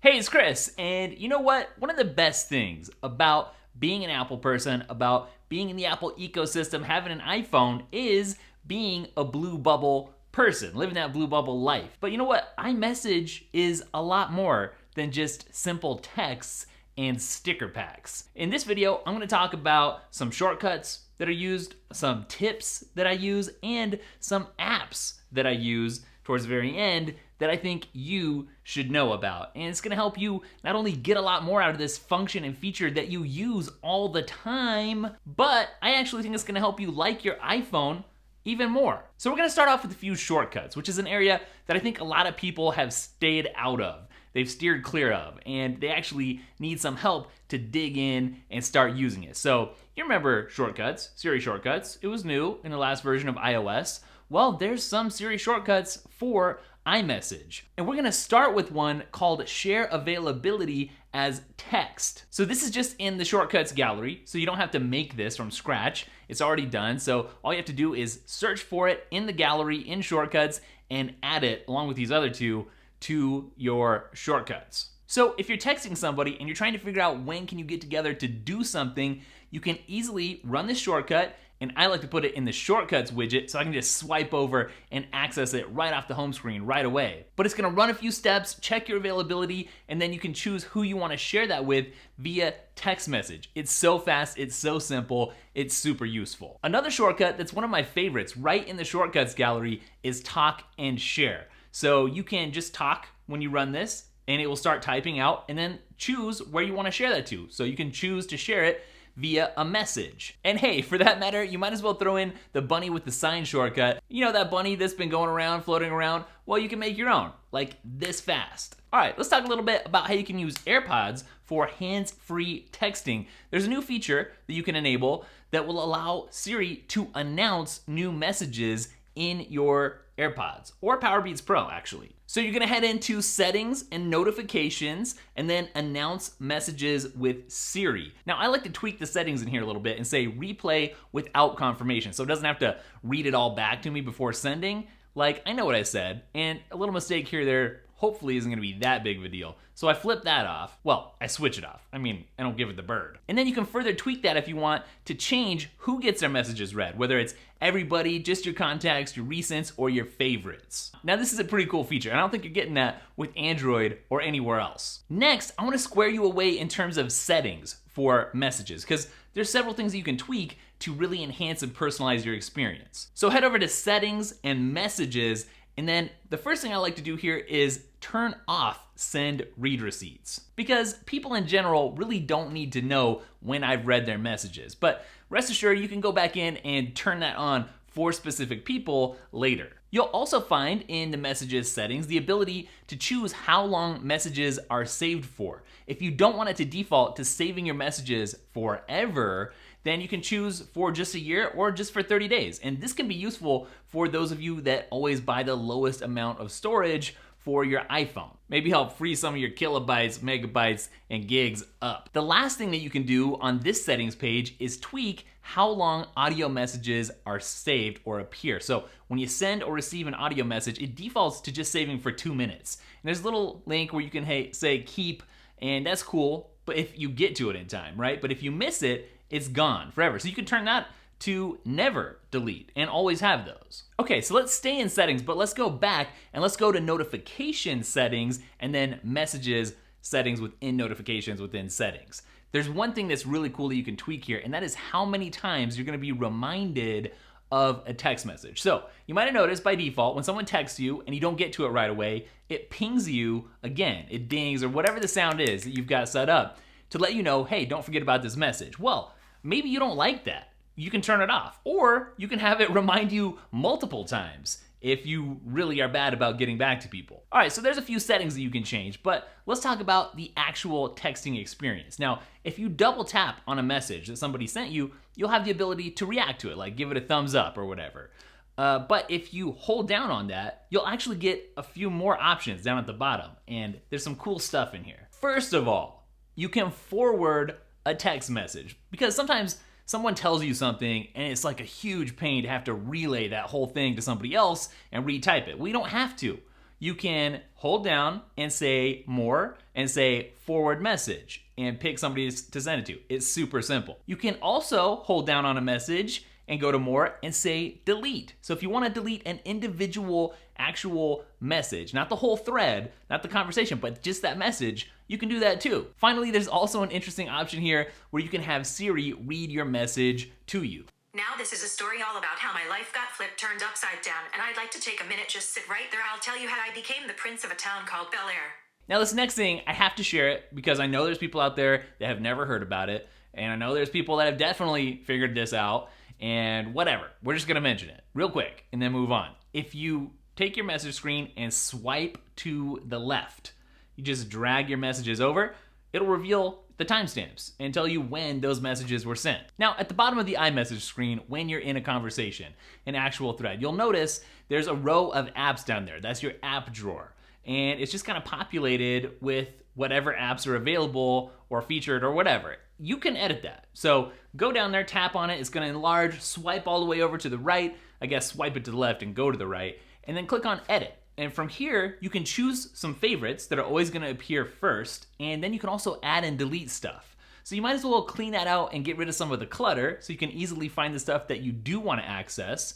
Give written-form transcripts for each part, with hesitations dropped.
Hey, it's Chris, and you know what? One of the best things about being an Apple person, about being in the Apple ecosystem, having an iPhone, is being a blue bubble person, living that blue bubble life. But you know what? iMessage is a lot more than just simple texts and sticker packs. In this video, I'm gonna talk about some shortcuts that are used, some tips that I use, and some apps that I use towards the very end that I think you should know about. And it's gonna help you not only get a lot more out of this function and feature that you use all the time, but I actually think it's gonna help you like your iPhone even more. So we're gonna start off with a few shortcuts, which is an area that I think a lot of people have stayed out of. They've steered clear of, and they actually need some help to dig in and start using it. So you remember shortcuts, Siri shortcuts. It was new in the last version of iOS. Well, there's some Siri shortcuts for iMessage. And we're gonna start with one called Share Availability as Text. So this is just in the shortcuts gallery, so you don't have to make this from scratch. It's already done, so all you have to do is search for it in the gallery in shortcuts and add it, along with these other two, to your shortcuts. So if you're texting somebody and you're trying to figure out when can you get together to do something, you can easily run this shortcut, and I like to put it in the shortcuts widget so I can just swipe over and access it right off the home screen right away. But it's gonna run a few steps, check your availability, and then you can choose who you wanna share that with via text message. It's so fast, it's so simple, it's super useful. Another shortcut that's one of my favorites right in the shortcuts gallery is Talk and Share. So you can just talk when you run this, and it will start typing out, and then choose where you wanna share that to. So you can choose to share it via a message. And hey, for that matter, you might as well throw in the bunny with the sign shortcut. You know that bunny that's been going around, floating around? Well, you can make your own, like this fast. All right, let's talk a little bit about how you can use AirPods for hands-free texting. There's a new feature that you can enable that will allow Siri to announce new messages in your AirPods, or Powerbeats Pro actually. So you're gonna head into settings and notifications and then announce messages with Siri. Now I like to tweak the settings in here a little bit and say replay without confirmation, so it doesn't have to read it all back to me before sending. Like, I know what I said, and a little mistake here or there hopefully isn't gonna be that big of a deal. So I flip that off. Well, I switch it off. I mean, I don't give it the bird. And then you can further tweak that if you want to change who gets their messages read, whether it's everybody, just your contacts, your recents, or your favorites. Now this is a pretty cool feature, and I don't think you're getting that with Android or anywhere else. Next, I wanna square you away in terms of settings for messages, because there's several things that you can tweak to really enhance and personalize your experience. So head over to settings and messages, and then the first thing I like to do here is turn off send read receipts, because people in general really don't need to know when I've read their messages. But rest assured, you can go back in and turn that on for specific people later. You'll also find in the messages settings the ability to choose how long messages are saved for. If you don't want it to default to saving your messages forever, then you can choose for just a year or just for 30 days. And this can be useful for those of you that always buy the lowest amount of storage for your iPhone. Maybe help free some of your kilobytes, megabytes, and gigs up. The last thing that you can do on this settings page is tweak how long audio messages are saved or appear. So when you send or receive an audio message, it defaults to just saving for 2 minutes. And there's a little link where you can say keep, and that's cool, but if you get to it in time, right? But if you miss it, it's gone forever. So you can turn that to never delete and always have those. Okay, so let's stay in settings, but let's go back and let's go to notification settings and then messages settings within notifications within settings. There's one thing that's really cool that you can tweak here, and that is how many times you're gonna be reminded of a text message. So you might have noticed by default, when someone texts you and you don't get to it right away, it pings you again. It dings or whatever the sound is that you've got set up to let you know, hey, don't forget about this message. Well, maybe you don't like that. You can turn it off, or you can have it remind you multiple times if you really are bad about getting back to people. All right, so there's a few settings that you can change, but let's talk about the actual texting experience. Now, if you double tap on a message that somebody sent you, you'll have the ability to react to it, like give it a thumbs up or whatever. But if you hold down on that, you'll actually get a few more options down at the bottom, and there's some cool stuff in here. First of all, you can forward a text message, because sometimes someone tells you something and it's like a huge pain to have to relay that whole thing to somebody else and retype it. We don't have to. you can hold down and say more and say forward message and pick somebody to send it to. It's super simple. You can also hold down on a message and go to more and say delete. So if you want to delete an individual actual message, not the whole thread, not the conversation, but just that message, you can do that too. Finally, there's also an interesting option here where you can have Siri read your message to you. Now this is a story all about how my life got flipped, turned upside down, and I'd like to take a minute, just sit right there. I'll tell you how I became the prince of a town called Bel Air. Now this next thing, I have to share it because I know there's people out there that have never heard about it, and I know there's people that have definitely figured this out, and whatever. We're just gonna mention it real quick and then move on. If you take your message screen and swipe to the left, you just drag your messages over, it'll reveal the timestamps and tell you when those messages were sent. Now, at the bottom of the iMessage screen, when you're in a conversation, an actual thread, you'll notice there's a row of apps down there. That's your app drawer. And it's just kind of populated with whatever apps are available or featured or whatever. You can edit that. So go down there, tap on it, it's gonna enlarge, swipe all the way over to the right, I guess swipe it to the left and go to the right, and then click on edit. And from here, you can choose some favorites that are always gonna appear first, and then you can also add and delete stuff. So you might as well clean that out and get rid of some of the clutter so you can easily find the stuff that you do wanna access.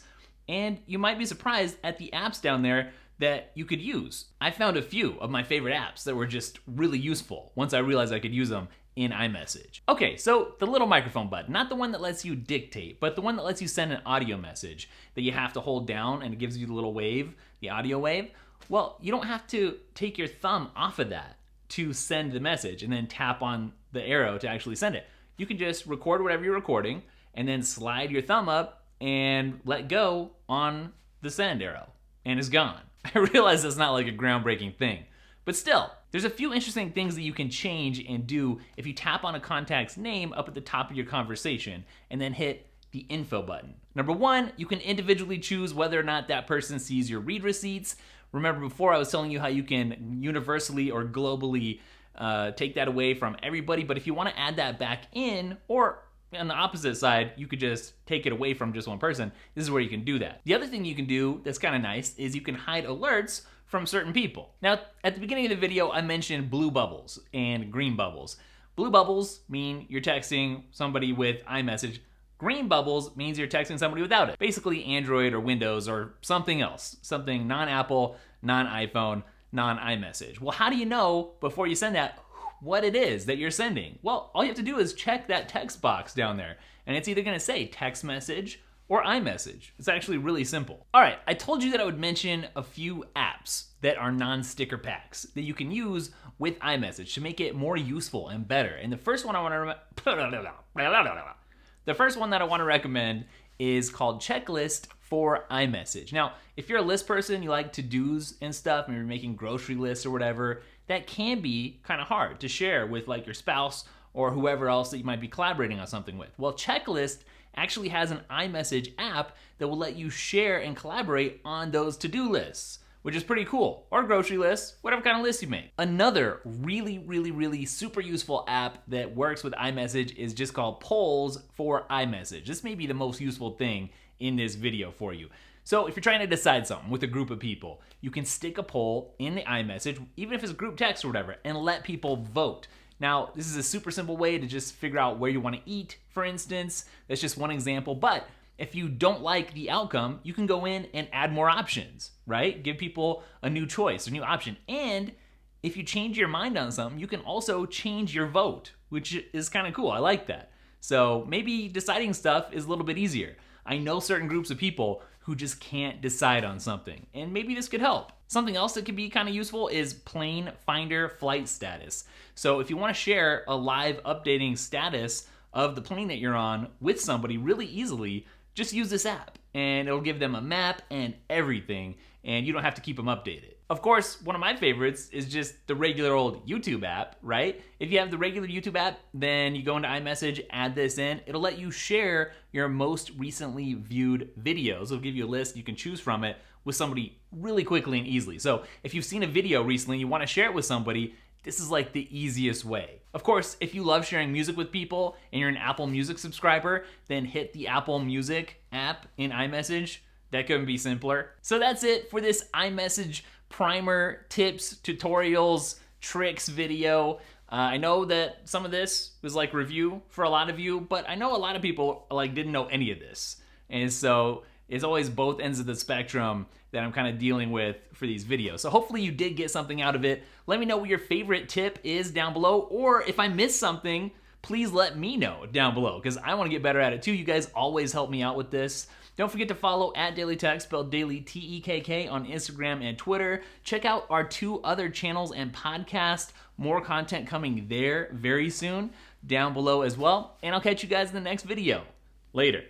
And you might be surprised at the apps down there that you could use. I found a few of my favorite apps that were just really useful once I realized I could use them in iMessage. Okay, so the little microphone button, not the one that lets you dictate, but the one that lets you send an audio message that you have to hold down and it gives you the little wave, the audio wave. Well, you don't have to take your thumb off of that to send the message and then tap on the arrow to actually send it. You can just record whatever you're recording and then slide your thumb up and let go on the send arrow and it's gone. I realize that's not like a groundbreaking thing, but still, there's a few interesting things that you can change and do if you tap on a contact's name up at the top of your conversation and then hit the info button. Number one, you can individually choose whether or not that person sees your read receipts. Remember before I was telling you how you can universally or globally take that away from everybody, but if you want to add that back in, or on the opposite side, you could just take it away from just one person. This is where you can do that. The other thing you can do that's kind of nice is you can hide alerts from certain people. Now, at the beginning of the video, I mentioned blue bubbles and green bubbles. Blue bubbles mean you're texting somebody with iMessage. Green bubbles means you're texting somebody without it. Basically Android or Windows or something else. Something non-Apple, non-iPhone, non-iMessage. Well, how do you know before you send that what it is that you're sending? Well, all you have to do is check that text box down there, and it's either gonna say text message or iMessage. It's actually really simple. All right, I told you that I would mention a few apps that are non-sticker packs that you can use with iMessage to make it more useful and better. And the first one that I want to recommend is called Checklist for iMessage. Now, if you're a list person, you like to-dos and stuff, maybe you're making grocery lists or whatever, that can be kind of hard to share with like your spouse or whoever else that you might be collaborating on something with. Well, Checklist actually has an iMessage app that will let you share and collaborate on those to-do lists, which is pretty cool. Or grocery lists, whatever kind of list you make. Another really super useful app that works with iMessage is just called Polls for iMessage. This may be the most useful thing in this video for you. So if you're trying to decide something with a group of people, you can stick a poll in the iMessage, even if it's group text or whatever, and let people vote. Now, this is a super simple way to just figure out where you want to eat, for instance. That's just one example, but if you don't like the outcome, you can go in and add more options, right? Give people a new choice, a new option. And if you change your mind on something, you can also change your vote, which is kind of cool. I like that. So maybe deciding stuff is a little bit easier. I know certain groups of people who just can't decide on something, and maybe this could help. Something else that could be kind of useful is Plane Finder flight status. So if you want to share a live updating status of the plane that you're on with somebody really easily, just use this app and it'll give them a map and everything, and you don't have to keep them updated. Of course, one of my favorites is just the regular old YouTube app, right? If you have the regular YouTube app, then you go into iMessage, add this in. It'll let you share your most recently viewed videos. It'll give you a list, you can choose from it with somebody really quickly and easily. So if you've seen a video recently, you want to share it with somebody, this is like the easiest way. Of course, if you love sharing music with people and you're an Apple Music subscriber, then hit the Apple Music app in iMessage. That couldn't be simpler. So that's it for this iMessage primer, tips, tutorials, tricks video. I know that some of this was like review for a lot of you, but I know a lot of people like didn't know any of this. And so it's always both ends of the spectrum that I'm kind of dealing with for these videos. So hopefully you did get something out of it. Let me know what your favorite tip is down below, or if I missed something, please let me know down below, because I want to get better at it too. You guys always help me out with this. Don't forget to follow at DailyTekk, spelled Daily Tekk, on Instagram and Twitter. Check out our 2 other channels and podcast. More content coming there very soon down below as well. And I'll catch you guys in the next video. Later.